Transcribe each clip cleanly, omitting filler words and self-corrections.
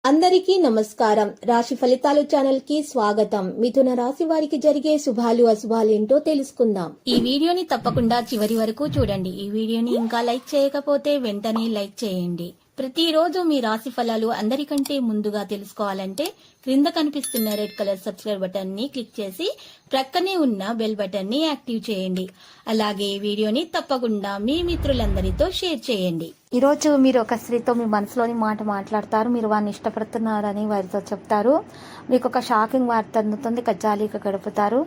అందరికీ నమస్కారం. రాశి ఫలితాలు ఛానల్ కి స్వాగతం. మిథున రాశి వారికి జరిగే శుభాలు అశుభాలు ఏంటో తెలుసుకుందాం. ఈ వీడియోని తప్పకుండా చివరి వరకు చూడండి. ఈ వీడియోని ఇంకా లైక్ చేయకపోతే వెంటనే లైక్ చేయండి. ప్రతిరోజు మీ రాశి ఫలాలు అందరికంటే ముందుగా తెలుసుకోవాలంటే క్రింద కనిపిస్తున్న రెడ్ కలర్ సబ్స్క్రైబ్ బటన్ ని క్లిక్ చేసి ప్రక్కనే ఉన్న బెల్ బటన్ ని యాక్టివ్ చేయండి. అలాగే ఈ వీడియోని తప్పకుండా మీ మిత్రులందరితో షేర్ చేయండి. ఈ రోజు మీరు ఒక స్త్రీతో మీ మనసులోని మాట మాట్లాడతారు. మీరు వారిని ఇష్టపడుతున్నారని వారితో చెప్తారు. మీకు ఒక షాకింగ్ వార్త అందుతుంది. జాలీగా గడుపుతారు.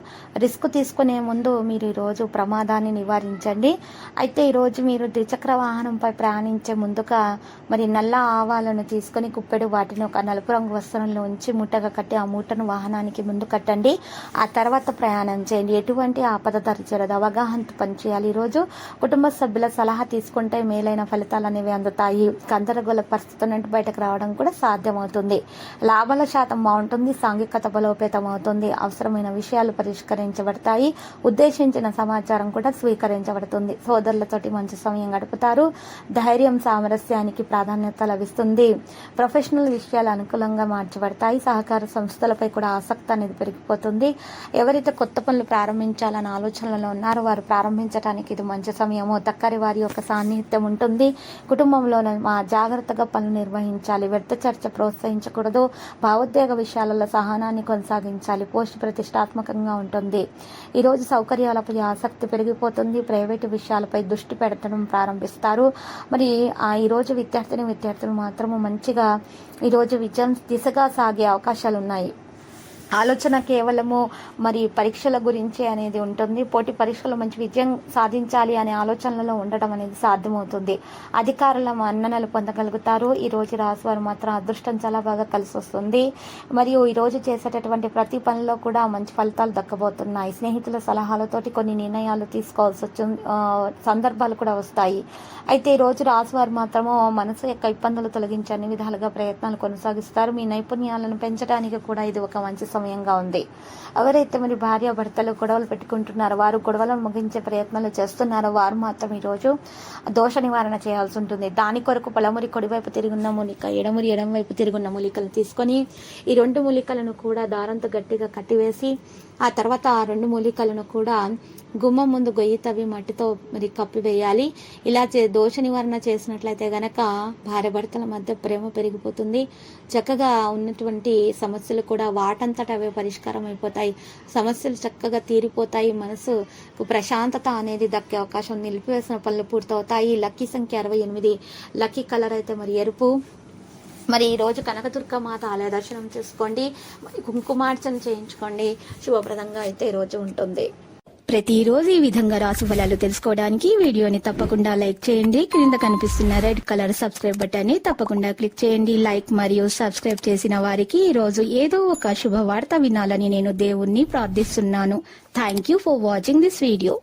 రిస్క్ తీసుకునే ముందు మీరు ఈరోజు ప్రమాదాన్ని నివారించండి. అయితే ఈరోజు మీరు ద్విచక్ర వాహనంపై ప్రయాణించే ముందుగా మరి నల్ల ఆవాలను తీసుకుని కుప్పెడు వాటిని ఒక నలుపు రంగు వస్త్రంలో ఉంచి మూటగా కట్టి ఆ మూటను వాహనానికి ముందు కట్టండి. ఆ తర్వాత ప్రయాణం చేయండి. ఎటువంటి ఆపద తరచరదు. అవగాహనతో పనిచేయాలి. ఈరోజు కుటుంబ సభ్యుల సలహా తీసుకుంటే మేలైన ఫలితాలు అనేవి అందుతాయి. గందరగోళ పరిస్థితుల నుండి బయటకు రావడం కూడా సాధ్యమవుతుంది. లాభాల శాతం బాగుంటుంది. సాంఘికత బలోపేతం అవుతుంది. అవసరమైన విషయాలు పరిష్కరించబడతాయి. ఉద్దేశించిన సమాచారం కూడా స్వీకరించబడుతుంది. సోదరులతోటి మంచి సమయం గడుపుతారు. ధైర్యం సామరస్యానికి ప్రాధాన్యత లభిస్తుంది. ప్రొఫెషనల్ విషయాలు అనుకూలంగా మార్చబడతాయి. సహకార సంస్థలపై కూడా ఆసక్తి అనేది పెరిగిపోతుంది. ఎవరైతే కొత్త పనులు ప్రారంభించాలన్న ఆలోచనలో ఉన్నారో వారు ప్రారంభించడానికి ఇది మంచి సమయము. తక్కరి వారి యొక్క సాన్నిహిత్యం ఉంటుంది. కుటుంబంలో జాగ్రత్తగా పనులు నిర్వహించాలి. వ్యర్థ చర్చ ప్రోత్సహించకూడదు. భావోద్వేగ విషయాలలో సహనాన్ని కొనసాగించాలి. పోస్ట్ ప్రతిష్టాత్మకంగా ఉంటుంది. ఈరోజు సౌకర్యాలపై ఆసక్తి పెరిగిపోతుంది. ప్రైవేటు విషయాలపై దృష్టి పెడతడం ప్రారంభిస్తారు. మరి ఈరోజు విద్యార్థులు మాత్రము మంచిగా ఈరోజు విజయం దిశగా సాగే అవకాశాలు ఉన్నాయి. ఆలోచన కేవలము మరి పరీక్షల గురించి అనేది ఉంటుంది. పోటీ పరీక్షలో మంచి విజయం సాధించాలి అనే ఆలోచనలలో ఉండడం అనేది సాధ్యమవుతుంది. అధికారుల మన్ననలు పొందగలుగుతారు. ఈ రోజు రాశివారు మాత్రం అదృష్టం చాలా బాగా కలిసి వస్తుంది. మరియు ఈ రోజు చేసేటటువంటి ప్రతి పనిలో కూడా మంచి ఫలితాలు దక్కబోతున్నాయి. స్నేహితుల సలహాలతోటి కొన్ని నిర్ణయాలు తీసుకోవాల్సి వచ్చిన సందర్భాలు కూడా వస్తాయి. అయితే ఈ రోజు రాశివారు మాత్రము మనసు యొక్క ఇబ్బందులు తొలగించి అన్ని విధాలుగా ప్రయత్నాలు కొనసాగిస్తారు. మీ నైపుణ్యాలను పెంచడానికి కూడా ఇది ఒక మంచి సమయంగా ఉంది. ఎవరైతే మరి భార్యాభర్తలు గొడవలు పెట్టుకుంటున్నారో వారు గొడవలను ముగించే ప్రయత్నాలు చేస్తున్నారో వారు మాత్రం ఈరోజు దోష నివారణ చేయాల్సి ఉంటుంది. దాని కొరకు పలమురి కుడివైపు తిరుగున్న మూలిక, ఎడమురి ఎడమ వైపు తిరుగున్న మూలికలు తీసుకొని ఈ రెండు మూలికలను కూడా దారంతో గట్టిగా కట్టివేసి ఆ తర్వాత ఆ రెండు మూలికలను కూడా గుమ్మం ముందు గొయ్యి తవ్వి మట్టితో మరి కప్పివేయాలి. ఇలా దోష నివారణ చేసినట్లయితే గనక భార్యాభర్తల మధ్య ప్రేమ పెరిగిపోతుంది. చక్కగా ఉన్నటువంటి సమస్యలు కూడా వాటంతట అవే పరిష్కారం అయిపోతాయి. సమస్యలు చక్కగా తీరిపోతాయి. మనసుకు ప్రశాంతత అనేది దక్కే అవకాశం. నిలిపివేసిన పనులు పూర్తవుతాయి. లక్కీ సంఖ్య 68. లక్కీ కలర్ అయితే మరి ఎరుపు. మరి ఈరోజు కనకదుర్గ మాత ఆలయ దర్శనం చేసుకోండి. మరి కుంకుమార్చన చేయించుకోండి. శుభప్రదంగా అయితే ఈరోజు ఉంటుంది. ప్రతిరోజు ఈ విధంగా రాశి ఫలాలు తెలుసుకోవడానికి వీడియోని తప్పకుండా లైక్ చేయండి. క్రింద కనిపిస్తున్న రెడ్ కలర్ సబ్స్క్రైబ్ బటన్ ని తప్పకుండా క్లిక్ చేయండి. లైక్ మరియు సబ్స్క్రైబ్ చేసిన వారికి ఈ రోజు ఏదో ఒక శుభవార్త వినాలని నేను దేవుణ్ణి ప్రార్థిస్తున్నాను. Thank you for watching this video.